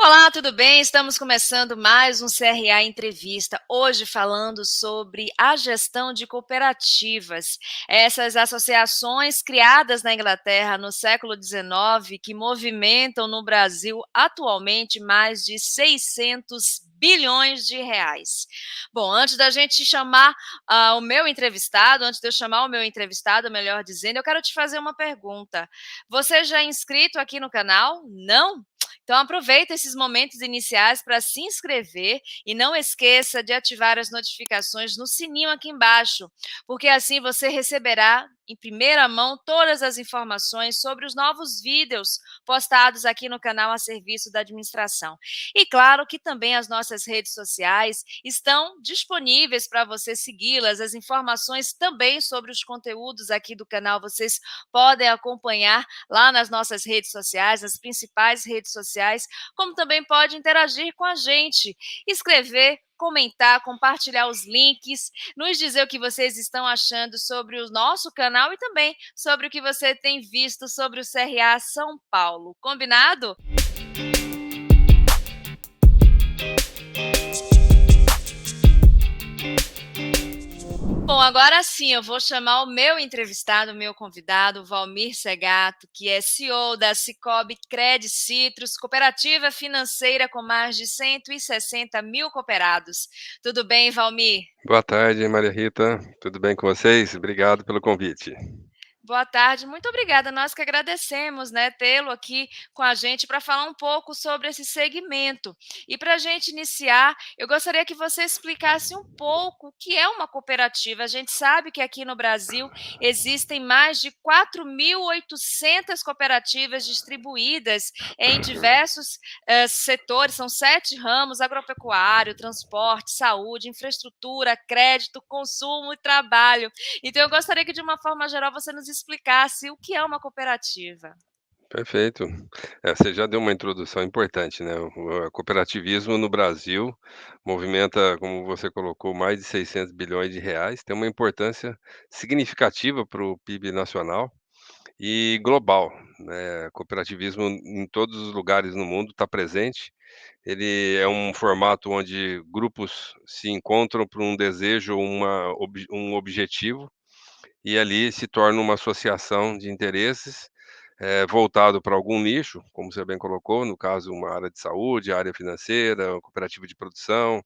Olá, tudo bem? Estamos começando mais um CRA Entrevista. Hoje falando sobre a gestão de cooperativas. Essas associações criadas na Inglaterra no século XIX que movimentam no Brasil atualmente mais de 600 bilhões de reais. Bom, antes da gente chamar o meu entrevistado, antes de eu chamar o meu entrevistado, melhor dizendo, eu quero te fazer uma pergunta. Você já é inscrito aqui no canal? Não? Então aproveita esses momentos iniciais para se inscrever e não esqueça de ativar as notificações no sininho aqui embaixo, porque assim você receberá em primeira mão todas as informações sobre os novos vídeos postados aqui no canal a serviço da administração. E claro que também as nossas redes sociais estão disponíveis para você segui-las, as informações também sobre os conteúdos aqui do canal vocês podem acompanhar lá nas nossas redes sociais, nas principais redes sociais, como também pode interagir com a gente, escrever, comentar, compartilhar os links, nos dizer o que vocês estão achando sobre o nosso canal e também sobre o que você tem visto sobre o CRA São Paulo. Combinado? Bom, agora sim, eu vou chamar o meu entrevistado, o meu convidado, o Valmir Segato, que é CEO da Sicoob Cred Citrus, cooperativa financeira com mais de 160 mil cooperados. Tudo bem, Valmir? Boa tarde, Maria Rita. Tudo bem com vocês? Obrigado pelo convite. Boa tarde, muito obrigada. Nós que agradecemos, né, tê-lo aqui com a gente para falar um pouco sobre esse segmento. E para a gente iniciar, eu gostaria que você explicasse um pouco o que é uma cooperativa. A gente sabe que aqui no Brasil existem mais de 4.800 cooperativas distribuídas em diversos setores, são 7 ramos: agropecuário, transporte, saúde, infraestrutura, crédito, consumo e trabalho. Então, eu gostaria que, de uma forma geral, você nos explicasse o que é uma cooperativa. Perfeito. Você já deu uma introdução importante, né? O cooperativismo no Brasil movimenta, como você colocou, mais de 600 bilhões de reais, tem uma importância significativa para o PIB nacional e global, né? Cooperativismo em todos os lugares no mundo está presente. Ele é um formato onde grupos se encontram por um desejo, um objetivo, e ali se torna uma associação de interesses, voltado para algum nicho, como você bem colocou, no caso uma área de saúde, área financeira, uma cooperativa de produção,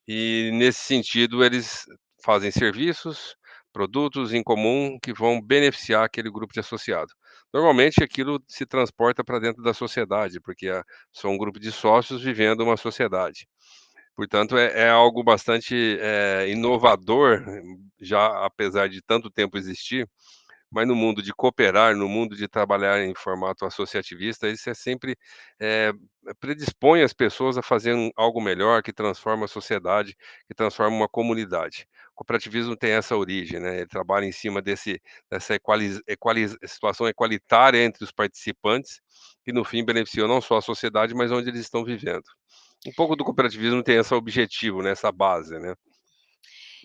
e nesse sentido eles fazem serviços, produtos em comum que vão beneficiar aquele grupo de associado. Normalmente aquilo se transporta para dentro da sociedade, porque são um grupo de sócios vivendo uma sociedade. Portanto, é algo bastante, inovador, já apesar de tanto tempo existir, mas no mundo de cooperar, no mundo de trabalhar em formato associativista, isso é sempre, eh, predispõe as pessoas a fazer algo melhor, que transforma a sociedade, que transforma uma comunidade. O cooperativismo tem essa origem, né, ele trabalha em cima dessa situação equalitária entre os participantes, que no fim beneficiam não só a sociedade, mas onde eles estão vivendo. Um pouco do cooperativismo tem esse objetivo, né, essa base, né.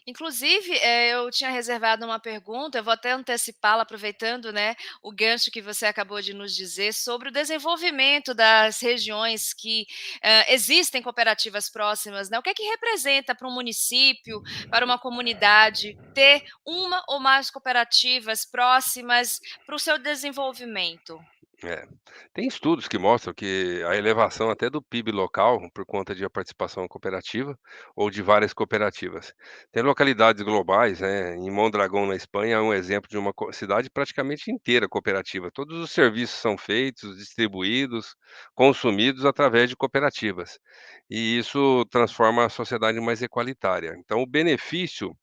Inclusive, eu tinha reservado uma pergunta, eu vou até antecipá-la, aproveitando, né, o gancho que você acabou de nos dizer sobre o desenvolvimento das regiões que existem cooperativas próximas, né? O que é que representa para um município, para uma comunidade, ter uma ou mais cooperativas próximas para o seu desenvolvimento? É. Tem estudos que mostram que a elevação até do PIB local, por conta de a participação cooperativa ou de várias cooperativas. Tem localidades globais, né, em Mondragón, na Espanha, é um exemplo de uma cidade praticamente inteira cooperativa. Todos os serviços são feitos, distribuídos, consumidos através de cooperativas. E isso transforma a sociedade mais equalitária. Então, o benefício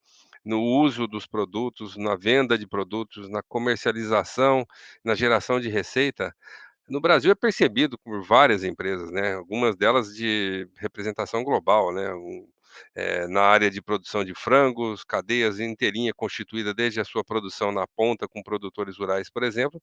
no uso dos produtos, na venda de produtos, na comercialização, na geração de receita, no Brasil é percebido por várias empresas, né, algumas delas de representação global, né, na área de produção de frangos, cadeias inteirinha constituída desde a sua produção na ponta com produtores rurais, por exemplo,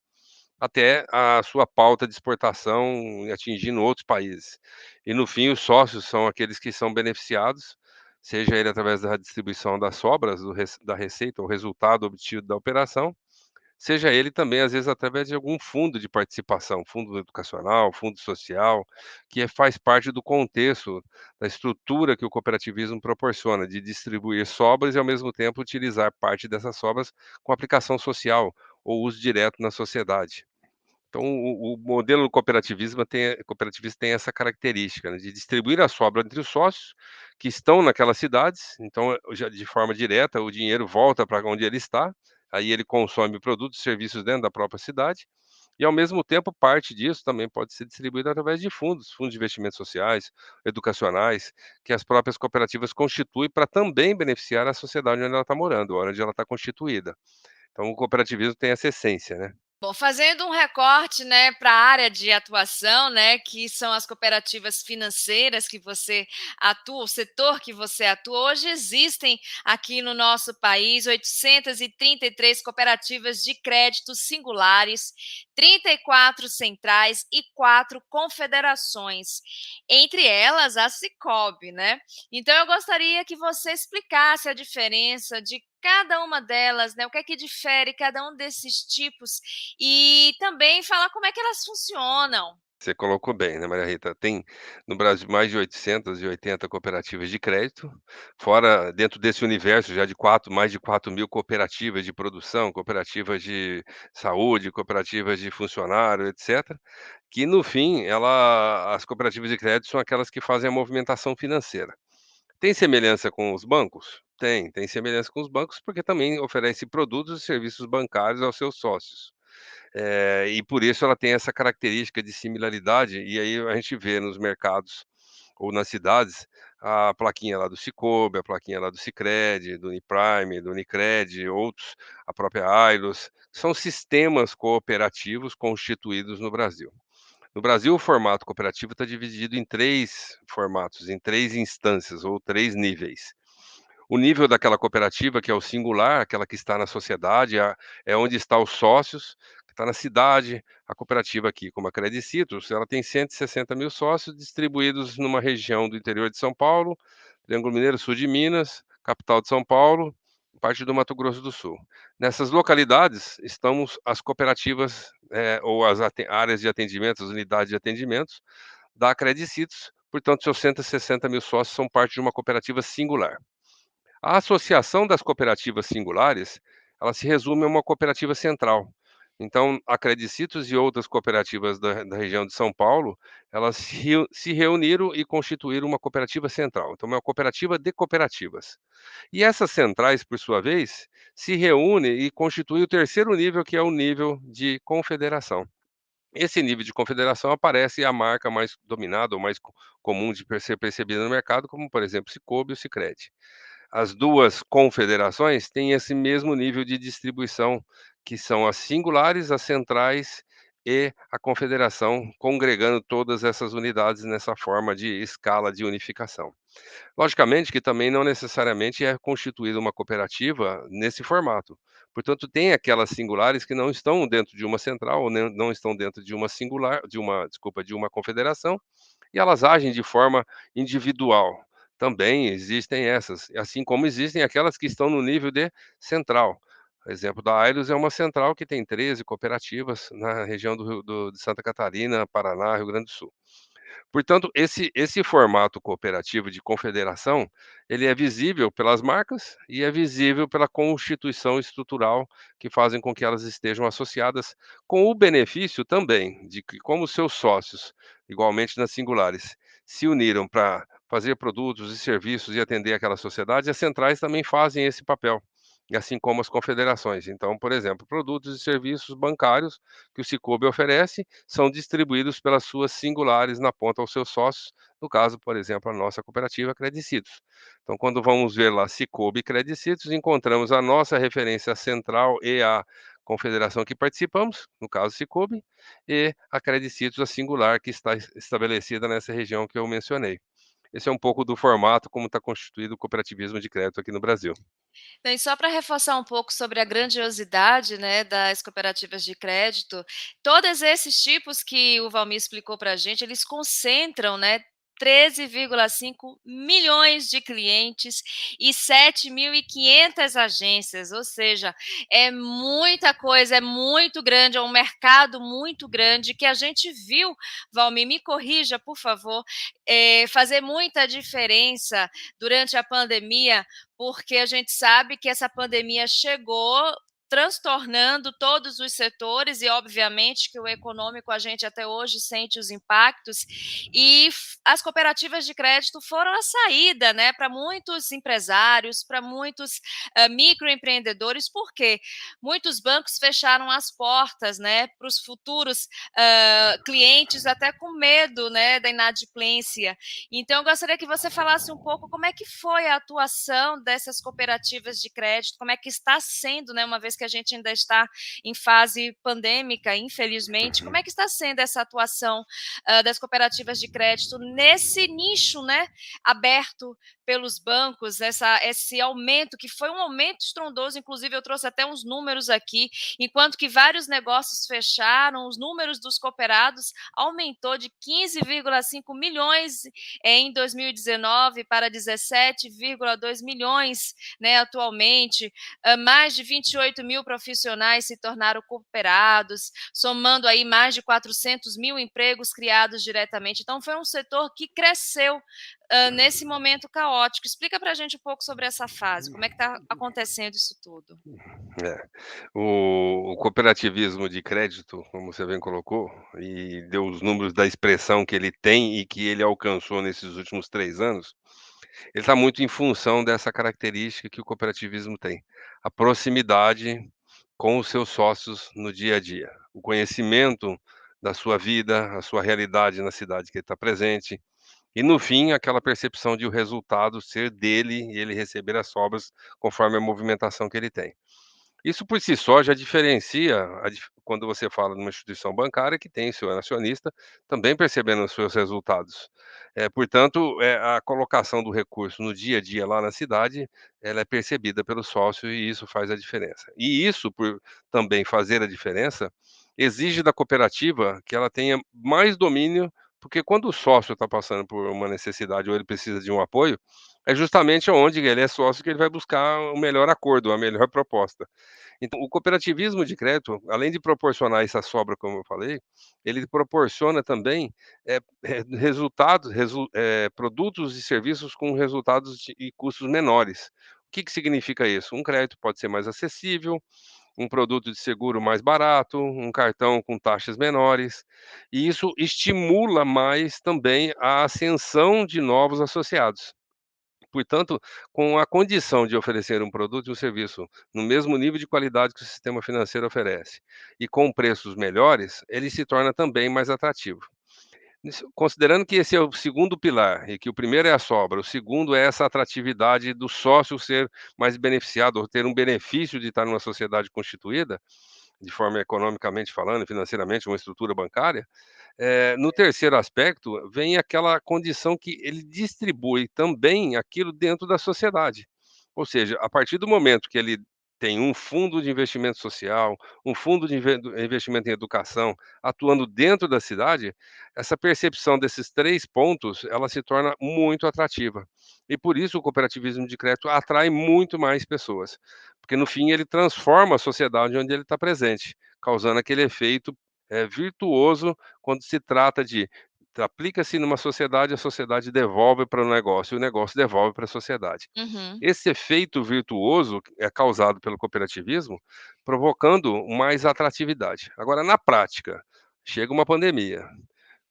até a sua pauta de exportação atingindo outros países. E no fim os sócios são aqueles que são beneficiados, seja ele através da distribuição das sobras da receita, o resultado obtido da operação, seja ele também, às vezes, através de algum fundo de participação, fundo educacional, fundo social, que faz parte do contexto, da estrutura que o cooperativismo proporciona, de distribuir sobras e, ao mesmo tempo, utilizar parte dessas sobras com aplicação social ou uso direto na sociedade. Então, o modelo do cooperativista tem essa característica, né, de distribuir a sobra entre os sócios que estão naquelas cidades, então, já de forma direta, o dinheiro volta para onde ele está, aí ele consome produtos e serviços dentro da própria cidade, e ao mesmo tempo parte disso também pode ser distribuído através de fundos de investimentos sociais, educacionais, que as próprias cooperativas constituem para também beneficiar a sociedade onde ela está morando, onde ela está constituída. Então o cooperativismo tem essa essência, né. Bom, fazendo um recorte, né, para a área de atuação, né, que são as cooperativas financeiras que você atua, o setor que você atua, hoje existem aqui no nosso país 833 cooperativas de crédito singulares, 34 centrais e 4 confederações, entre elas a Sicob, né. Então eu gostaria que você explicasse a diferença de cada uma delas, né, o que é que difere cada um desses tipos e também falar como é que elas funcionam. Você colocou bem, né, Maria Rita. Tem no Brasil mais de 880 cooperativas de crédito, fora dentro desse universo já de mais de 4.000 cooperativas de produção, cooperativas de saúde, cooperativas de funcionário, etcétera, que no fim as cooperativas de crédito são aquelas que fazem a movimentação financeira. Tem semelhança com os bancos? Tem semelhança com os bancos, porque também oferece produtos e serviços bancários aos seus sócios. E por isso ela tem essa característica de similaridade, e aí a gente vê nos mercados ou nas cidades a plaquinha lá do Cicobi, a plaquinha lá do Sicredi, do Uniprime, do Unicred, outros, a própria Ailos, são sistemas cooperativos constituídos no Brasil. No Brasil, o formato cooperativo está dividido em 3 formatos, em 3 instâncias ou 3 níveis. O nível daquela cooperativa, que é o singular, aquela que está na sociedade, é onde está os sócios, que está na cidade. A cooperativa aqui, como a Credicitrus, ela tem 160.000 sócios distribuídos numa região do interior de São Paulo, Triângulo Mineiro, sul de Minas, capital de São Paulo, parte do Mato Grosso do Sul. Nessas localidades estão as cooperativas, ou as áreas de atendimento, as unidades de atendimentos da Credicitrus, portanto, seus 160.000 sócios são parte de uma cooperativa singular. A associação das cooperativas singulares, ela se resume a uma cooperativa central. Então, a Credicitrus e outras cooperativas da região de São Paulo, elas se reuniram e constituíram uma cooperativa central. Então, é uma cooperativa de cooperativas. E essas centrais, por sua vez, se reúnem e constituem o terceiro nível, que é o nível de confederação. Esse nível de confederação aparece a marca mais dominada ou mais comum de ser percebida no mercado, como, por exemplo, Cicobi ou Sicredi. As 2 confederações têm esse mesmo nível de distribuição, que são as singulares, as centrais e a confederação, congregando todas essas unidades nessa forma de escala de unificação. Logicamente que também não necessariamente é constituída uma cooperativa nesse formato. Portanto, tem aquelas singulares que não estão dentro de uma central ou não estão dentro de uma de uma confederação, e elas agem de forma individual. Também existem essas, assim como existem aquelas que estão no nível de central. O exemplo da Ailos é uma central que tem 13 cooperativas na região de Santa Catarina, Paraná, Rio Grande do Sul. Portanto, esse formato cooperativo de confederação, ele é visível pelas marcas e é visível pela constituição estrutural que fazem com que elas estejam associadas, com o benefício também de que, como seus sócios, igualmente nas singulares, se uniram para fazer produtos e serviços e atender aquela sociedade, as centrais também fazem esse papel, e assim como as confederações. Então, por exemplo, produtos e serviços bancários que o Cicobi oferece são distribuídos pelas suas singulares na ponta aos seus sócios, no caso, por exemplo, a nossa cooperativa Credicitos. Então, quando vamos ver lá Cicobi e Credicitos, encontramos a nossa referência central e a confederação que participamos, no caso Cicobi, e a Credicitos, a singular, que está estabelecida nessa região que eu mencionei. Esse é um pouco do formato como está constituído o cooperativismo de crédito aqui no Brasil. Então, e só para reforçar um pouco sobre a grandiosidade, né, das cooperativas de crédito, todos esses tipos que o Valmir explicou para a gente, eles concentram, né, 13,5 milhões de clientes e 7.500 agências, ou seja, é muita coisa, é muito grande, é um mercado muito grande que a gente viu, Valmir, me corrija, por favor, fazer muita diferença durante a pandemia, porque a gente sabe que essa pandemia chegou transtornando todos os setores e, obviamente, que o econômico a gente até hoje sente os impactos e as cooperativas de crédito foram a saída, né, para muitos empresários, para muitos microempreendedores, porque muitos bancos fecharam as portas, né, para os futuros clientes, até com medo, né, da inadimplência. Então, eu gostaria que você falasse um pouco como é que foi a atuação dessas cooperativas de crédito, como é que está sendo, né, uma vez que a gente ainda está em fase pandêmica, infelizmente, como é que está sendo essa atuação das cooperativas de crédito nesse nicho, né, aberto pelos bancos, esse aumento, que foi um aumento estrondoso, inclusive eu trouxe até uns números aqui, enquanto que vários negócios fecharam, os números dos cooperados aumentou de 15,5 milhões em 2019 para 17,2 milhões, né, atualmente. Mais de 28 mil profissionais se tornaram cooperados, somando aí mais de 400 mil empregos criados diretamente. Então, foi um setor que cresceu nesse momento caótico. Explica para a gente um pouco sobre essa fase, como é que está acontecendo isso tudo? É. O cooperativismo de crédito, como você bem colocou, e deu os números da expressão que ele tem e que ele alcançou nesses últimos 3 anos, ele está muito em função dessa característica que o cooperativismo tem, a proximidade com os seus sócios no dia a dia, o conhecimento da sua vida, a sua realidade na cidade que ele está presente, e no fim aquela percepção de o resultado ser dele e ele receber as sobras conforme a movimentação que ele tem. Isso por si só já diferencia quando você fala numa instituição bancária que tem seu acionista também percebendo os seus resultados. Portanto, a colocação do recurso no dia a dia lá na cidade, ela é percebida pelo sócio e isso faz a diferença. E isso, por também fazer a diferença, exige da cooperativa que ela tenha mais domínio, porque quando o sócio está passando por uma necessidade ou ele precisa de um apoio, é justamente onde ele é sócio que ele vai buscar o melhor acordo, a melhor proposta. Então, o cooperativismo de crédito, além de proporcionar essa sobra, como eu falei, ele proporciona também resultados, produtos e serviços com resultados e custos menores. O que significa isso? Um crédito pode ser mais acessível, um produto de seguro mais barato, um cartão com taxas menores, e isso estimula mais também a ascensão de novos associados. Portanto, com a condição de oferecer um produto e um serviço no mesmo nível de qualidade que o sistema financeiro oferece, e com preços melhores, ele se torna também mais atrativo. Considerando que esse é o segundo pilar, e que o primeiro é a sobra, o segundo é essa atratividade do sócio ser mais beneficiado, ou ter um benefício de estar numa sociedade constituída, de forma economicamente falando, financeiramente, uma estrutura bancária, no terceiro aspecto, vem aquela condição que ele distribui também aquilo dentro da sociedade. Ou seja, a partir do momento que ele tem um fundo de investimento social, um fundo de investimento em educação, atuando dentro da cidade, essa percepção desses 3 pontos, ela se torna muito atrativa. E por isso o cooperativismo de crédito atrai muito mais pessoas, porque no fim ele transforma a sociedade onde ele está presente, causando aquele efeito, virtuoso quando se trata de aplica-se numa sociedade, a sociedade devolve para o negócio e o negócio devolve para a sociedade. Uhum. Esse efeito virtuoso é causado pelo cooperativismo, provocando mais atratividade. Agora, na prática, chega uma pandemia.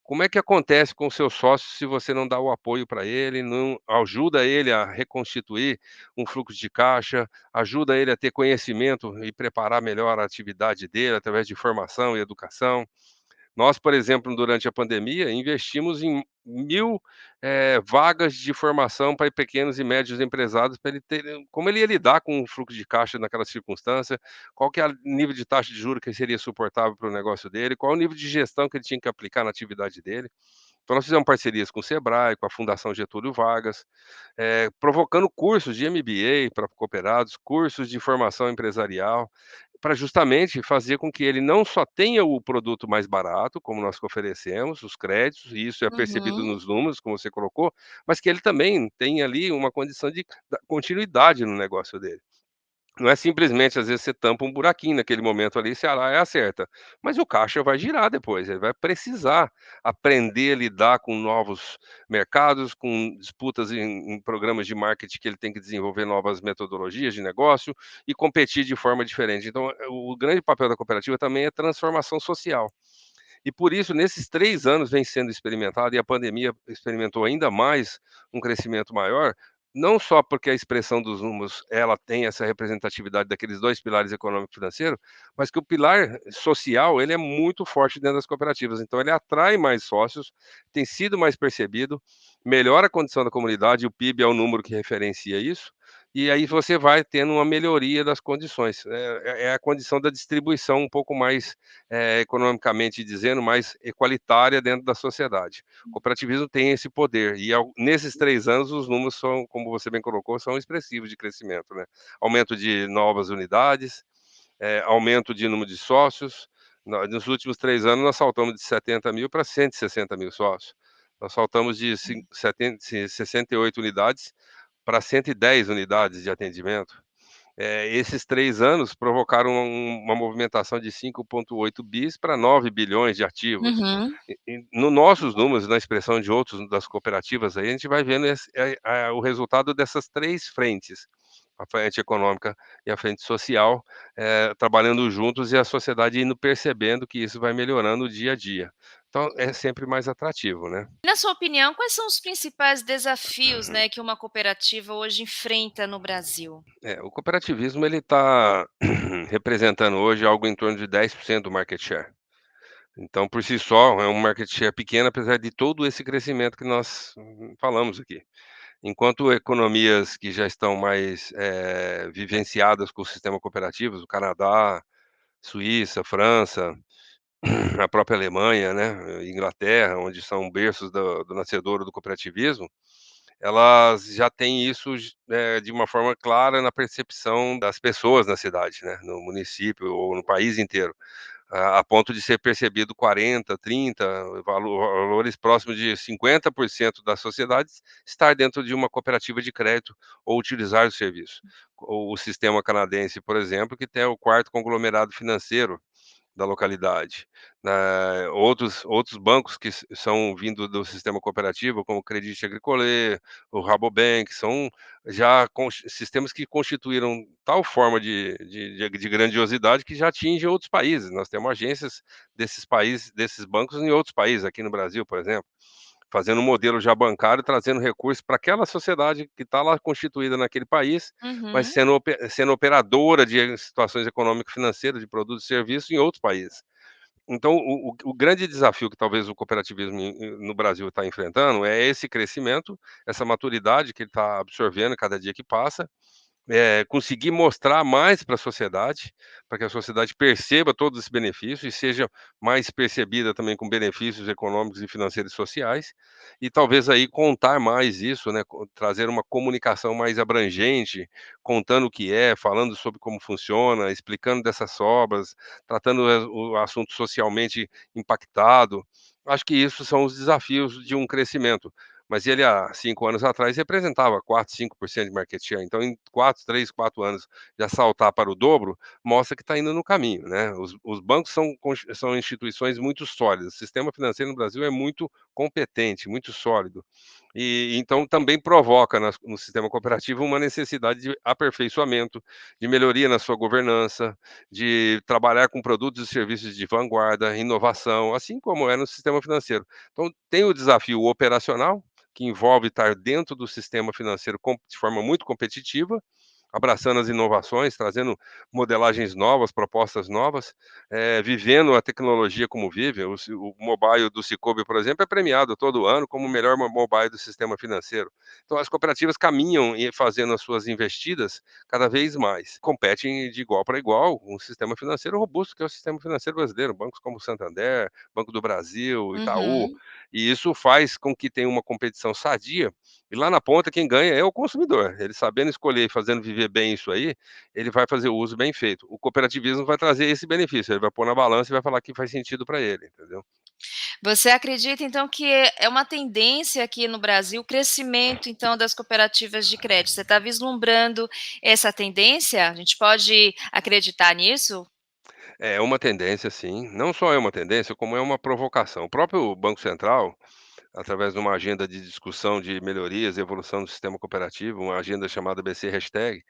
Como é que acontece com o seu sócio se você não dá o apoio para ele, não ajuda ele a reconstituir um fluxo de caixa, ajuda ele a ter conhecimento e preparar melhor a atividade dele através de formação e educação? Nós, por exemplo, durante a pandemia, investimos em 1.000, vagas de formação para pequenos e médios empresários, para ele ter como ele ia lidar com o fluxo de caixa naquela circunstância, qual que é o nível de taxa de juros que seria suportável para o negócio dele, qual o nível de gestão que ele tinha que aplicar na atividade dele. Então nós fizemos parcerias com o Sebrae, com a Fundação Getúlio Vargas, provocando cursos de MBA para cooperados, cursos de formação empresarial, para justamente fazer com que ele não só tenha o produto mais barato, como nós que oferecemos, os créditos, e isso é percebido Uhum. nos números, como você colocou, mas que ele também tenha ali uma condição de continuidade no negócio dele. Não é simplesmente, às vezes, você tampa um buraquinho naquele momento ali, você e acerta, mas o caixa vai girar depois, ele vai precisar aprender a lidar com novos mercados, com disputas em programas de marketing que ele tem que desenvolver novas metodologias de negócio e competir de forma diferente. Então, o grande papel da cooperativa também é transformação social. E por isso, nesses 3 anos vem sendo experimentado, e a pandemia experimentou ainda mais um crescimento maior, não só porque a expressão dos números, ela tem essa representatividade daqueles 2 pilares econômico e financeiro, mas que o pilar social, ele é muito forte dentro das cooperativas, então ele atrai mais sócios, tem sido mais percebido, melhora a condição da comunidade, o PIB é o número que referencia isso, e aí você vai tendo uma melhoria das condições. É a condição da distribuição um pouco mais economicamente dizendo, mais equalitária dentro da sociedade. O cooperativismo tem esse poder e nesses 3 anos os números são, como você bem colocou, são expressivos de crescimento, né. Aumento de novas unidades, aumento de número de sócios. Nos últimos 3 anos nós saltamos de 70.000 para 160.000 sócios. Nós saltamos de 68 unidades para 110 unidades de atendimento. Esses 3 anos provocaram uma movimentação de 5,8 bis para 9 bilhões de ativos. Uhum. No nossos números, na expressão de outros das cooperativas aí, a gente vai vendo o resultado dessas 3 frentes, a frente econômica e a frente social, trabalhando juntos e a sociedade indo percebendo que isso vai melhorando dia a dia. Então é sempre mais atrativo, né. Na sua opinião, quais são os principais desafios, né, que uma cooperativa hoje enfrenta no Brasil? O cooperativismo ele está representando hoje algo em torno de 10% do market share. Então, por si só, é um market share pequeno, apesar de todo esse crescimento que nós falamos aqui. Enquanto economias que já estão mais, vivenciadas com o sistema cooperativo, o Canadá, Suíça, França, a própria Alemanha, né, Inglaterra, onde são berços do nascedouro do cooperativismo, elas já têm isso de uma forma clara na percepção das pessoas na cidade, né, no município ou no país inteiro. A ponto de ser percebido 40, 30, valores próximos de 50% da sociedade estar dentro de uma cooperativa de crédito ou utilizar o serviço. O sistema canadense, por exemplo, que tem o quarto conglomerado financeiro da localidade. Outros bancos que são vindo do sistema cooperativo, como o Crédit Agricole, o Rabobank, são já sistemas que constituíram tal forma de grandiosidade que já atinge outros países. Nós temos agências desses países, desses bancos em outros países, aqui no Brasil, por exemplo, fazendo um modelo já bancário, trazendo recursos para aquela sociedade que está lá constituída naquele país, mas Uhum. sendo operadora de situações econômico-financeiras, de produtos e serviços em outros países. Então, o grande desafio que talvez o cooperativismo no Brasil está enfrentando é esse crescimento, essa maturidade que ele está absorvendo cada dia que passa, conseguir mostrar mais para a sociedade, para que a sociedade perceba todos esses benefícios e seja mais percebida também com benefícios econômicos e financeiros e sociais, e talvez aí contar mais isso, né, trazer uma comunicação mais abrangente, contando o que é, falando sobre como funciona, explicando dessas obras, tratando o assunto socialmente impactado. Acho que isso são os desafios de um crescimento. Mas ele há 5 anos atrás representava 4, 5% de market share, então em 4 anos já saltar para o dobro, mostra que está indo no caminho, né. Os bancos são instituições muito sólidas, o sistema financeiro no Brasil é muito competente, muito sólido. E então também provoca no sistema cooperativo uma necessidade de aperfeiçoamento, de melhoria na sua governança, de trabalhar com produtos e serviços de vanguarda, inovação, assim como é no sistema financeiro. Então tem o desafio operacional, que envolve estar dentro do sistema financeiro de forma muito competitiva, abraçando as inovações, trazendo modelagens novas, propostas novas, vivendo a tecnologia como vive. O mobile do Cicobi, por exemplo, é premiado todo ano como o melhor mobile do sistema financeiro. Então, as cooperativas caminham e fazendo as suas investidas cada vez mais. Competem de igual para igual com um sistema financeiro robusto, que é o sistema financeiro brasileiro. Bancos como Santander, Banco do Brasil, Itaú. Uhum. E isso faz com que tenha uma competição sadia. E lá na ponta, quem ganha é o consumidor. Ele sabendo escolher e fazendo viver ver bem isso aí, ele vai fazer o uso bem feito. O cooperativismo vai trazer esse benefício, ele vai pôr na balança e vai falar que faz sentido para ele, entendeu? Você acredita então que é uma tendência aqui no Brasil, o crescimento então das cooperativas de crédito? Você está vislumbrando essa tendência? A gente pode acreditar nisso? É uma tendência sim, não só é uma tendência, como é uma provocação. O próprio Banco Central, através de uma agenda de discussão de melhorias e evolução do sistema cooperativo, uma agenda chamada BC Hashtag,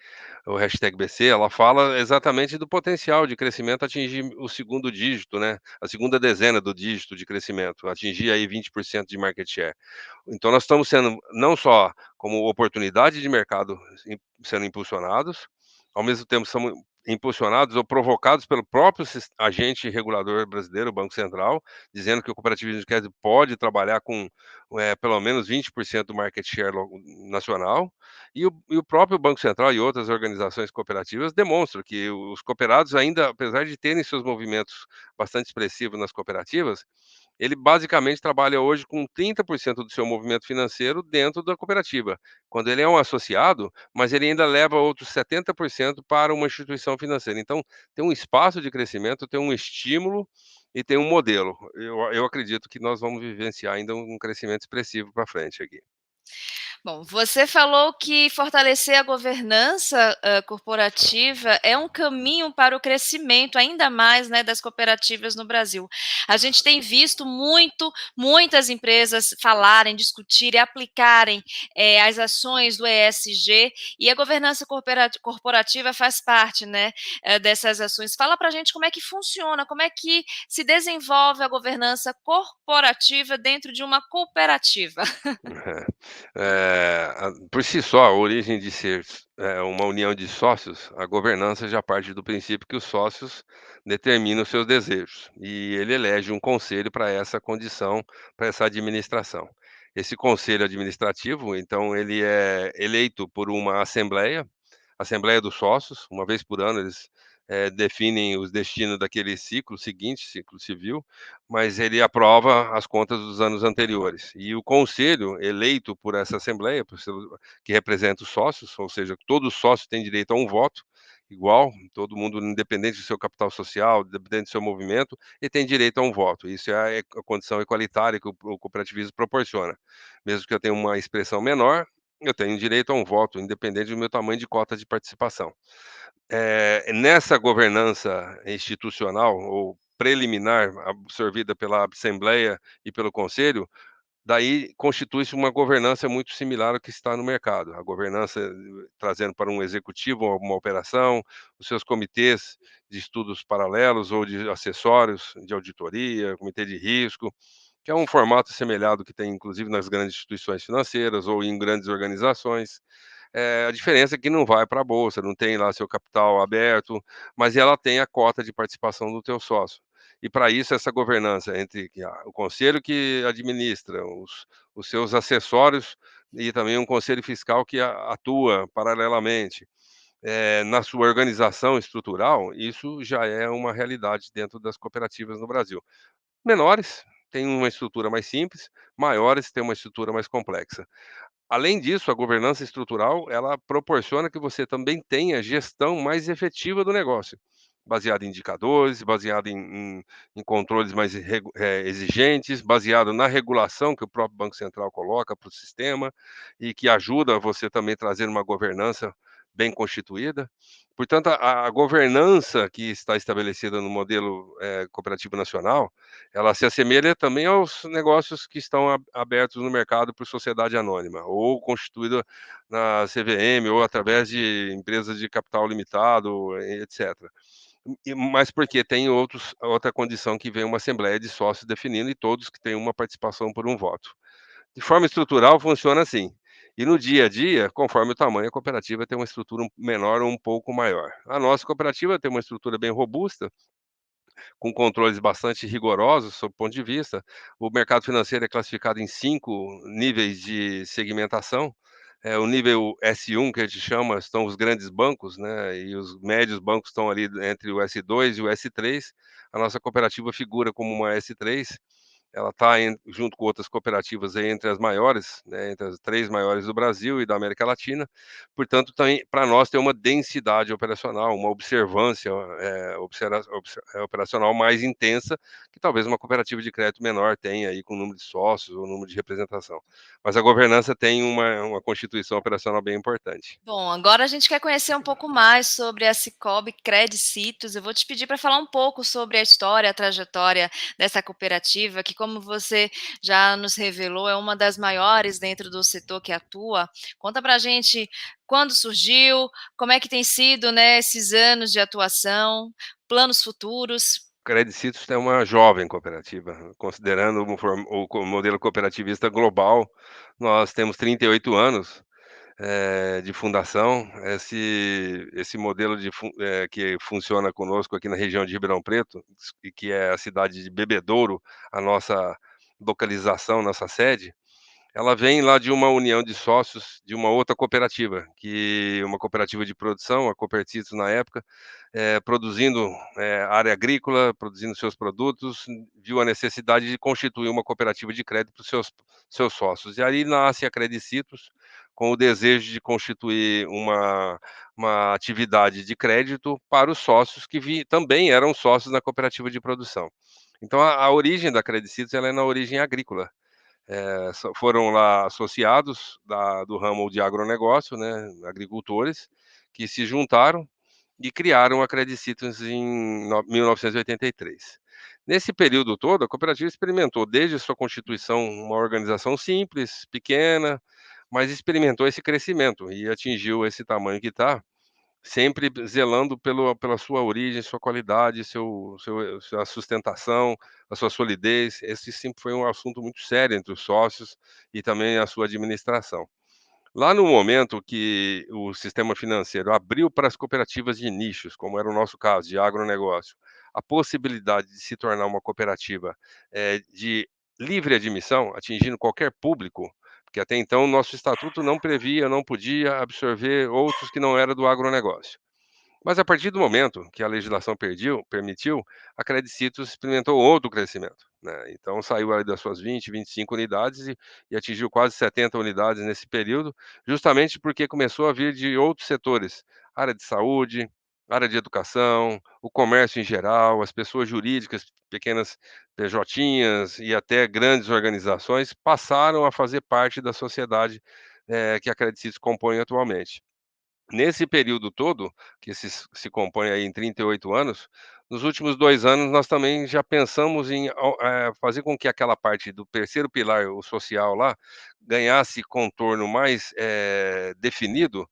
o hashtag BC, ela fala exatamente do potencial de crescimento atingir o segundo dígito, né, a segunda dezena do dígito de crescimento, atingir aí 20% de market share. Então nós estamos sendo não só como oportunidade de mercado sendo impulsionados, ao mesmo tempo somos impulsionados ou provocados pelo próprio agente regulador brasileiro, o Banco Central, dizendo que o cooperativismo de crédito pode trabalhar com pelo menos 20% do market share nacional, e o próprio Banco Central e outras organizações cooperativas demonstram que os cooperados ainda, apesar de terem seus movimentos bastante expressivos nas cooperativas, ele basicamente trabalha hoje com 30% do seu movimento financeiro dentro da cooperativa, quando ele é um associado, mas ele ainda leva outros 70% para uma instituição financeira. Então, tem um espaço de crescimento, tem um estímulo e tem um modelo. Eu acredito que nós vamos vivenciar ainda um crescimento expressivo para frente aqui. Bom, você falou que fortalecer a governança, corporativa é um caminho para o crescimento ainda mais, né, das cooperativas no Brasil. A gente tem visto muitas empresas falarem, discutirem, aplicarem, as ações do ESG, e a governança corporativa faz parte, né, dessas ações. Fala pra gente como é que funciona, como é que se desenvolve a governança corporativa dentro de uma cooperativa? Por si só, a origem de ser, uma união de sócios, a governança já parte do princípio que os sócios determinam os seus desejos, e ele elege um conselho para essa condição, para essa administração. Esse conselho administrativo, então, ele é eleito por uma assembleia dos sócios, uma vez por ano eles, definem os destinos daquele ciclo seguinte, ciclo civil, mas ele aprova as contas dos anos anteriores. E o conselho eleito por essa assembleia, que representa os sócios, ou seja, todo sócio tem direito a um voto igual, todo mundo, independente do seu capital social, independente do seu movimento, ele tem direito a um voto. Isso é a condição equalitária que o cooperativismo proporciona. Mesmo que eu tenha uma expressão menor, eu tenho direito a um voto, independente do meu tamanho de cota de participação. Nessa governança institucional ou preliminar, absorvida pela Assembleia e pelo Conselho, daí constitui-se uma governança muito similar ao que está no mercado. A governança trazendo para um executivo uma operação, os seus comitês de estudos paralelos ou de acessórios de auditoria, comitê de risco, que é um formato semelhado que tem inclusive nas grandes instituições financeiras ou em grandes organizações. A diferença é que não vai para a bolsa, não tem lá seu capital aberto, mas ela tem a cota de participação do teu sócio. E para isso essa governança entre o conselho que administra, os seus acessórios e também um conselho fiscal que atua paralelamente, na sua organização estrutural, isso já é uma realidade dentro das cooperativas no Brasil. Menores têm uma estrutura mais simples, maiores têm uma estrutura mais complexa. Além disso, a governança estrutural, ela proporciona que você também tenha gestão mais efetiva do negócio, baseada em indicadores, baseada em controles mais exigentes, baseado na regulação que o próprio Banco Central coloca para o sistema e que ajuda você também trazer uma governança bem constituída. Portanto, a governança que está estabelecida no modelo cooperativo nacional, ela se assemelha também aos negócios que estão abertos no mercado por sociedade anônima, ou constituída na CVM, ou através de empresas de capital limitado, etc. Mas porque tem outra condição que vem uma assembleia de sócios definindo e todos que têm uma participação por um voto. De forma estrutural, funciona assim. E no dia a dia, conforme o tamanho, a cooperativa tem uma estrutura menor ou um pouco maior. A nossa cooperativa tem uma estrutura bem robusta, com controles bastante rigorosos sob o ponto de vista. O mercado financeiro é classificado em 5 níveis de segmentação. O nível S1, que a gente chama, estão os grandes bancos, né, e os médios bancos estão ali entre o S2 e o S3. A nossa cooperativa figura como uma S3, ela está junto com outras cooperativas aí entre as maiores, né, entre as 3 maiores do Brasil e da América Latina. Portanto, também para nós tem uma densidade operacional, uma observância, operacional mais intensa, que talvez uma cooperativa de crédito menor tenha aí com o número de sócios ou número de representação. Mas a governança tem uma constituição operacional bem importante. Bom, agora a gente quer conhecer um pouco mais sobre a Cicobi Credicitos. Eu vou te pedir para falar um pouco sobre a história, a trajetória dessa cooperativa, que, como você já nos revelou, é uma das maiores dentro do setor que atua. Conta para a gente quando surgiu, como é que tem sido, né, esses anos de atuação, planos futuros. Credicitos é uma jovem cooperativa, considerando o modelo cooperativista global, nós temos 38 anos, de fundação. Esse modelo que funciona conosco aqui na região de Ribeirão Preto, e que é a cidade de Bebedouro, a nossa localização, nossa sede, ela vem lá de uma união de sócios de uma outra cooperativa, que uma cooperativa de produção, a Copercitos na época, produzindo, área agrícola, produzindo seus produtos, viu a necessidade de constituir uma cooperativa de crédito para os seus sócios. E aí nasce a Credicitos, com o desejo de constituir uma atividade de crédito para os sócios que também eram sócios na cooperativa de produção. Então a origem da Credicitos, ela é na origem agrícola. Foram lá associados do ramo de agronegócio, né, agricultores, que se juntaram e criaram a Credicitos em 1983. Nesse período todo, a cooperativa experimentou, desde sua constituição, uma organização simples, pequena, mas experimentou esse crescimento e atingiu esse tamanho que está, sempre zelando pela sua origem, sua qualidade, sua sustentação, a sua solidez. Esse sempre foi um assunto muito sério entre os sócios e também a sua administração. Lá no momento que o sistema financeiro abriu para as cooperativas de nichos, como era o nosso caso, de agronegócio, a possibilidade de se tornar uma cooperativa, de livre admissão, atingindo qualquer público, porque até então o nosso estatuto não previa, não podia absorver outros que não eram do agronegócio. Mas a partir do momento que a legislação permitiu, a Credicitos experimentou outro crescimento, né. Então saiu aí das suas 20, 25 unidades e atingiu quase 70 unidades nesse período, justamente porque começou a vir de outros setores, área de saúde, área de educação, o comércio em geral, as pessoas jurídicas, pequenas PJs e até grandes organizações passaram a fazer parte da sociedade, que a Credicitos compõe atualmente. Nesse período todo, que se compõe aí em 38 anos, nos últimos 2 anos nós também já pensamos em fazer com que aquela parte do terceiro pilar, o social lá, ganhasse contorno mais, definido.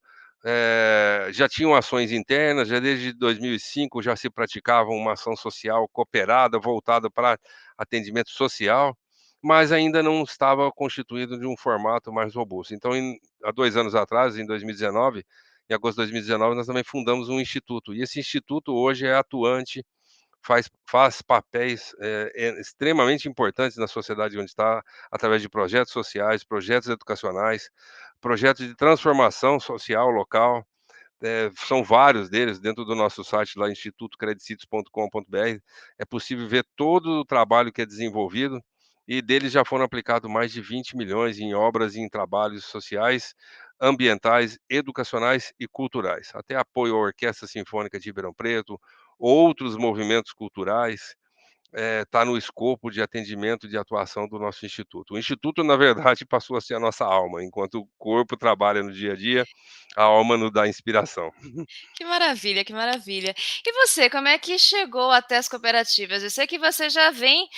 Já tinham ações internas, já desde 2005 já se praticava uma ação social cooperada, voltada para atendimento social, mas ainda não estava constituído de um formato mais robusto. Então há 2 anos atrás, em 2019, em agosto de 2019, nós também fundamos um instituto. E esse instituto hoje é atuante, faz papéis extremamente importantes na sociedade onde está, através de projetos sociais, projetos educacionais, projetos de transformação social local. São vários deles dentro do nosso site lá, institutocredicitos.com.br. É possível ver todo o trabalho que é desenvolvido e deles já foram aplicados mais de 20 milhões em obras e em trabalhos sociais, ambientais, educacionais e culturais. Até apoio à Orquestra Sinfônica de Ribeirão Preto, outros movimentos culturais, está no escopo de atendimento, de atuação do nosso instituto. O instituto, na verdade, passou a ser a nossa alma, enquanto o corpo trabalha no dia a dia, a alma nos dá inspiração. Que maravilha, que maravilha. E você, como é que chegou até as cooperativas? Eu sei que você já vem,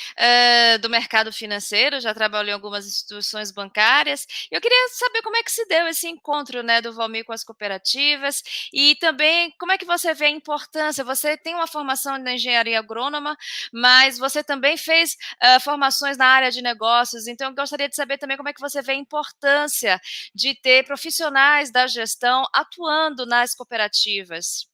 do mercado financeiro, já trabalhou em algumas instituições bancárias, e eu queria saber como é que se deu esse encontro, né, do Valmir com as cooperativas, e também como é que você vê a importância. Você tem uma formação na engenharia agrônoma, mas você também fez, formações na área de negócios, então eu gostaria de saber também como é que você vê a importância de ter profissionais da gestão atuando nas cooperativas.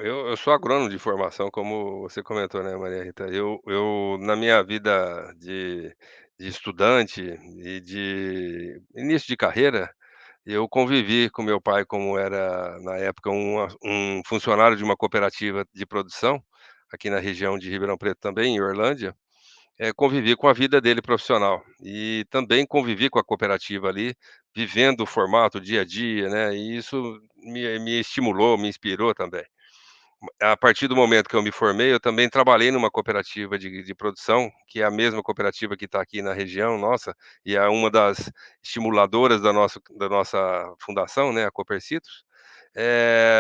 Eu sou agrônomo de formação, como você comentou, né, Maria Rita. Eu na minha vida de estudante e de início de carreira, eu convivi com meu pai, como era, na época, um funcionário de uma cooperativa de produção, aqui na região de Ribeirão Preto também, em Orlândia. convivi com a vida dele profissional, e também convivi com a cooperativa ali, vivendo o formato, o dia a dia, né, e isso me estimulou, me inspirou também. A partir do momento que eu me formei, eu também trabalhei numa cooperativa de produção, que é a mesma cooperativa que está aqui na região nossa, e é uma das estimuladoras da nossa fundação, né, a Copercitos.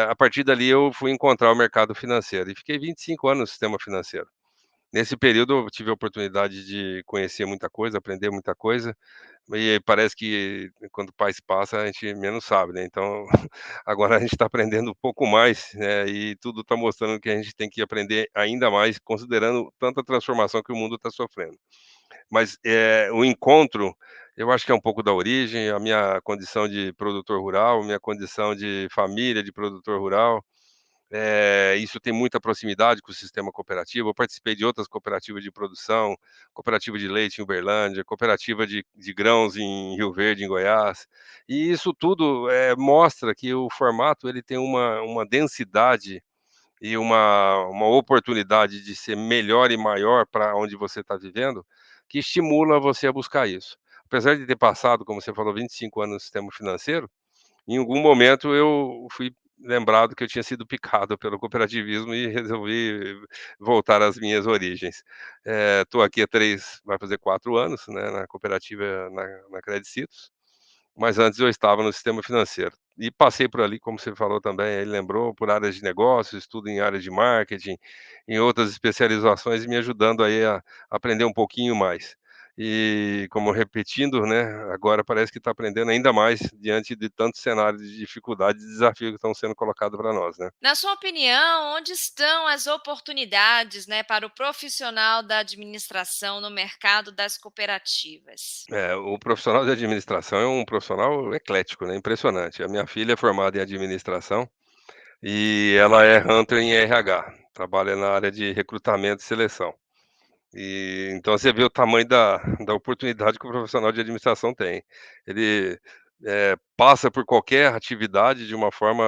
A partir dali eu fui encontrar o mercado financeiro e fiquei 25 anos no sistema financeiro. Nesse período eu tive a oportunidade de conhecer muita coisa, aprender muita coisa, e parece que quando o país passa a gente menos sabe, né, então agora a gente está aprendendo um pouco mais, né, e tudo está mostrando que a gente tem que aprender ainda mais, considerando tanta transformação que o mundo está sofrendo. Mas, o encontro, eu acho que é um pouco da origem, a minha condição de produtor rural, minha condição de família de produtor rural, isso tem muita proximidade com o sistema cooperativo. Eu participei de outras cooperativas de produção, cooperativa de leite em Uberlândia, cooperativa de grãos em Rio Verde, em Goiás. E isso tudo, mostra que o formato ele tem uma densidade e uma oportunidade de ser melhor e maior para onde você está vivendo, que estimula você a buscar isso. Apesar de ter passado, como você falou, 25 anos no sistema financeiro, em algum momento eu fui lembrado que eu tinha sido picado pelo cooperativismo e resolvi voltar às minhas origens. Estou aqui há 3, vai fazer 4 anos, né, na cooperativa na Credicitos, mas antes eu estava no sistema financeiro. E passei por ali, como você falou também, aí lembrou, por áreas de negócios, estudo em área de marketing, em outras especializações e me ajudando aí a aprender um pouquinho mais. E como repetindo, né, agora parece que está aprendendo ainda mais diante de tantos cenários de dificuldade e desafio que estão sendo colocados para nós, né. Na sua opinião, onde estão as oportunidades, né, para o profissional da administração no mercado das cooperativas? O profissional de administração é um profissional eclético, né, impressionante. A minha filha é formada em administração e ela é hunter em RH, trabalha na área de recrutamento e seleção. E então você vê o tamanho da oportunidade que o profissional de administração tem. Ele, passa por qualquer atividade de uma forma,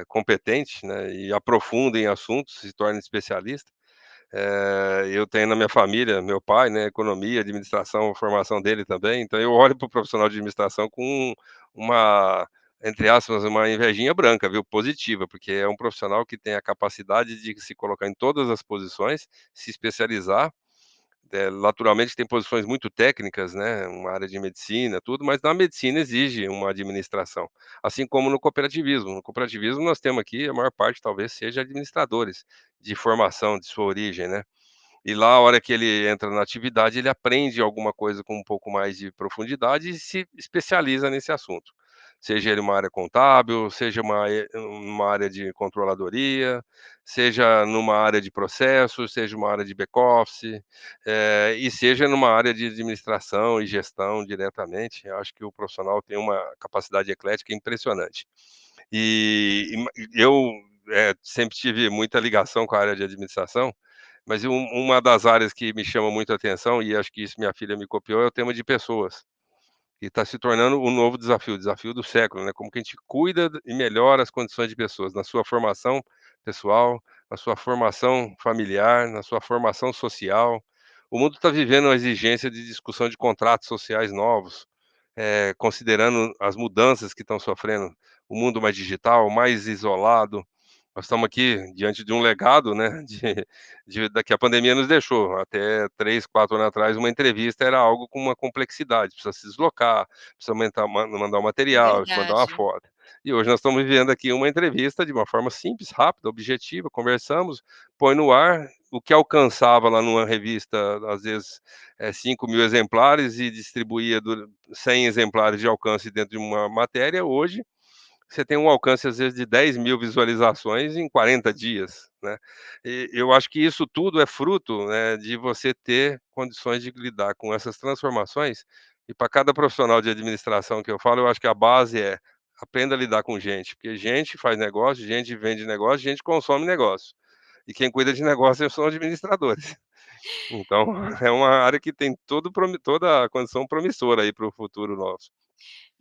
competente, né, e aprofunda em assuntos, se torna especialista. Eu tenho na minha família, meu pai, né, economia, administração, a formação dele também, então eu olho para o profissional de administração com uma, entre aspas, uma invejinha branca, viu, positiva, porque é um profissional que tem a capacidade de se colocar em todas as posições, se especializar. Naturalmente tem posições muito técnicas, né, uma área de medicina, tudo, mas na medicina exige uma administração, assim como no cooperativismo. No cooperativismo nós temos aqui, a maior parte talvez seja administradores de formação, de sua origem, né. E lá, a hora que ele entra na atividade, ele aprende alguma coisa com um pouco mais de profundidade e se especializa nesse assunto. Seja ele uma área contábil, seja uma área de controladoria, seja numa área de processos, seja uma área de back-office, e seja numa área de administração e gestão diretamente. Eu acho que o profissional tem uma capacidade eclética impressionante. Eu, sempre tive muita ligação com a área de administração, mas uma das áreas que me chama muito a atenção, e acho que isso minha filha me copiou, é o tema de pessoas, que está se tornando um novo desafio, o desafio do século, né, como que a gente cuida e melhora as condições de pessoas, na sua formação pessoal, na sua formação familiar, na sua formação social. O mundo está vivendo uma exigência de discussão de contratos sociais novos, considerando as mudanças que estão sofrendo, o mundo mais digital, mais isolado. Nós estamos aqui diante de um legado, né, de da que a pandemia nos deixou. Até 3, 4 anos atrás, uma entrevista era algo com uma complexidade, precisa se deslocar, precisa mandar um material, precisa mandar uma Verdade. foto. E hoje nós estamos vivendo aqui uma entrevista de uma forma simples, rápida, objetiva, conversamos, põe no ar, o que alcançava lá numa revista, às vezes, 5.000 exemplares e distribuía 100 exemplares de alcance dentro de uma matéria, hoje você tem um alcance, às vezes, de 10.000 visualizações em 40 dias, né. E eu acho que isso tudo é fruto, né, de você ter condições de lidar com essas transformações, e para cada profissional de administração que eu falo, eu acho que a base é: aprenda a lidar com gente, porque gente faz negócio, gente vende negócio, gente consome negócio. E quem cuida de negócio são administradores. Então, é uma área que tem toda a condição promissora aí para o futuro nosso.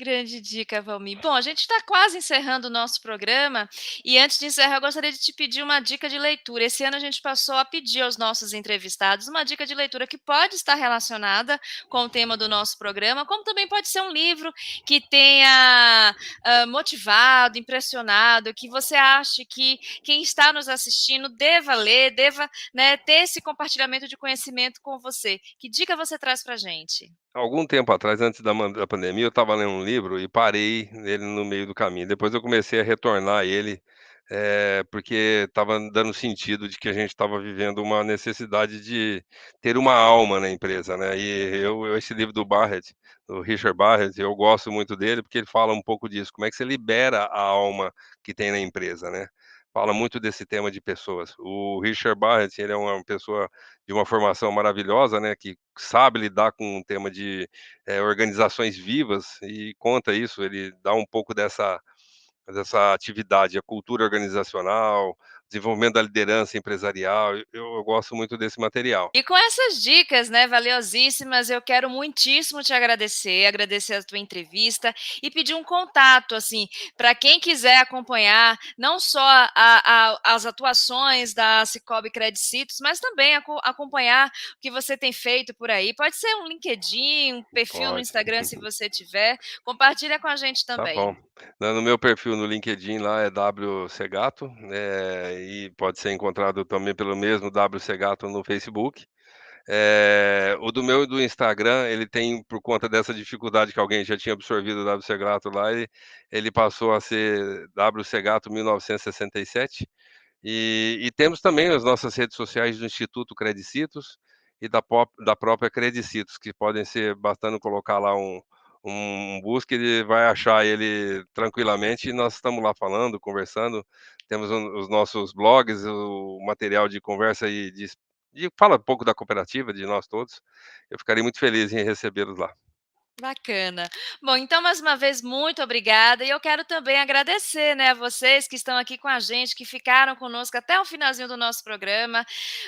Grande dica, Valmir. Bom, a gente está quase encerrando o nosso programa e antes de encerrar, eu gostaria de te pedir uma dica de leitura. Esse ano a gente passou a pedir aos nossos entrevistados uma dica de leitura que pode estar relacionada com o tema do nosso programa, como também pode ser um livro que tenha motivado, impressionado, que você ache que quem está nos assistindo deva ler, deva, né, ter esse compartilhamento de conhecimento com você. Que dica você traz para a gente? Algum tempo atrás, antes da pandemia, eu estava lendo um livro e parei nele no meio do caminho. Depois eu comecei a retornar a ele, porque estava dando sentido de que a gente estava vivendo uma necessidade de ter uma alma na empresa, né. E esse livro do Barrett, do Richard Barrett, eu gosto muito dele, porque ele fala um pouco disso, como é que você libera a alma que tem na empresa, né. Fala muito desse tema de pessoas. O Richard Barrett, ele é uma pessoa de uma formação maravilhosa, né, que sabe lidar com um tema de, organizações vivas e conta isso, ele dá um pouco dessa atividade, a cultura organizacional, desenvolvimento da liderança empresarial, eu gosto muito desse material. E com essas dicas, né, valiosíssimas, eu quero muitíssimo te agradecer, agradecer a tua entrevista e pedir um contato, assim, para quem quiser acompanhar não só as atuações da Sicoob Credicitos, mas também acompanhar o que você tem feito por aí. Pode ser um LinkedIn, um perfil no Pode. Instagram, se você tiver. Compartilha com a gente Tá também. bom. No meu perfil no LinkedIn lá é W Segato, e pode ser encontrado também pelo mesmo W Segato no Facebook. O do Instagram, ele tem, por conta dessa dificuldade que alguém já tinha absorvido o W Segato lá, ele passou a ser W Segato 1967. E temos também as nossas redes sociais do Instituto Credicitos e da própria Credicitos, que podem ser, bastando colocar lá um busca, ele vai achar ele tranquilamente, e nós estamos lá falando, conversando, temos os nossos blogs, o material de conversa e fala um pouco da cooperativa, de nós todos. Eu ficaria muito feliz em recebê-los lá. Bacana. Bom, então, mais uma vez, muito obrigada. E eu quero também agradecer, né, a vocês que estão aqui com a gente, que ficaram conosco até o finalzinho do nosso programa.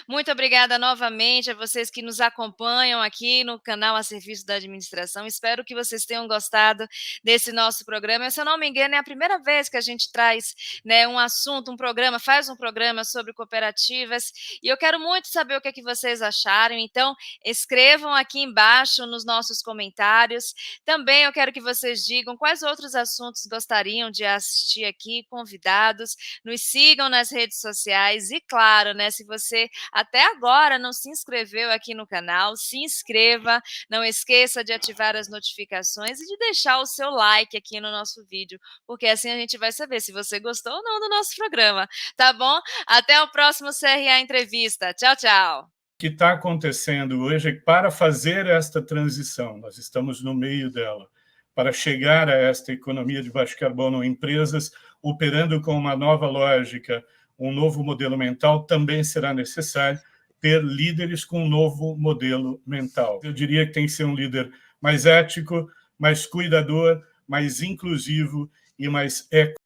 Muito obrigada novamente a vocês que nos acompanham aqui no canal A Serviço da Administração. Espero que vocês tenham gostado desse nosso programa. Se eu não me engano, é a primeira vez que a gente traz, né, um assunto, um programa, faz um programa sobre cooperativas. E eu quero muito saber o que é que vocês acharam. Então, escrevam aqui embaixo nos nossos comentários. Também eu quero que vocês digam quais outros assuntos gostariam de assistir aqui, convidados. Nos sigam nas redes sociais e, claro, né, se você até agora não se inscreveu aqui no canal, se inscreva. Não esqueça de ativar as notificações e de deixar o seu like aqui no nosso vídeo, porque assim a gente vai saber se você gostou ou não do nosso programa, tá bom? Até o próximo CRA Entrevista. Tchau, tchau. Que está acontecendo hoje é que, para fazer esta transição, nós estamos no meio dela, para chegar a esta economia de baixo carbono, empresas operando com uma nova lógica, um novo modelo mental, também será necessário ter líderes com um novo modelo mental. Eu diria que tem que ser um líder mais ético, mais cuidador, mais inclusivo e mais eco.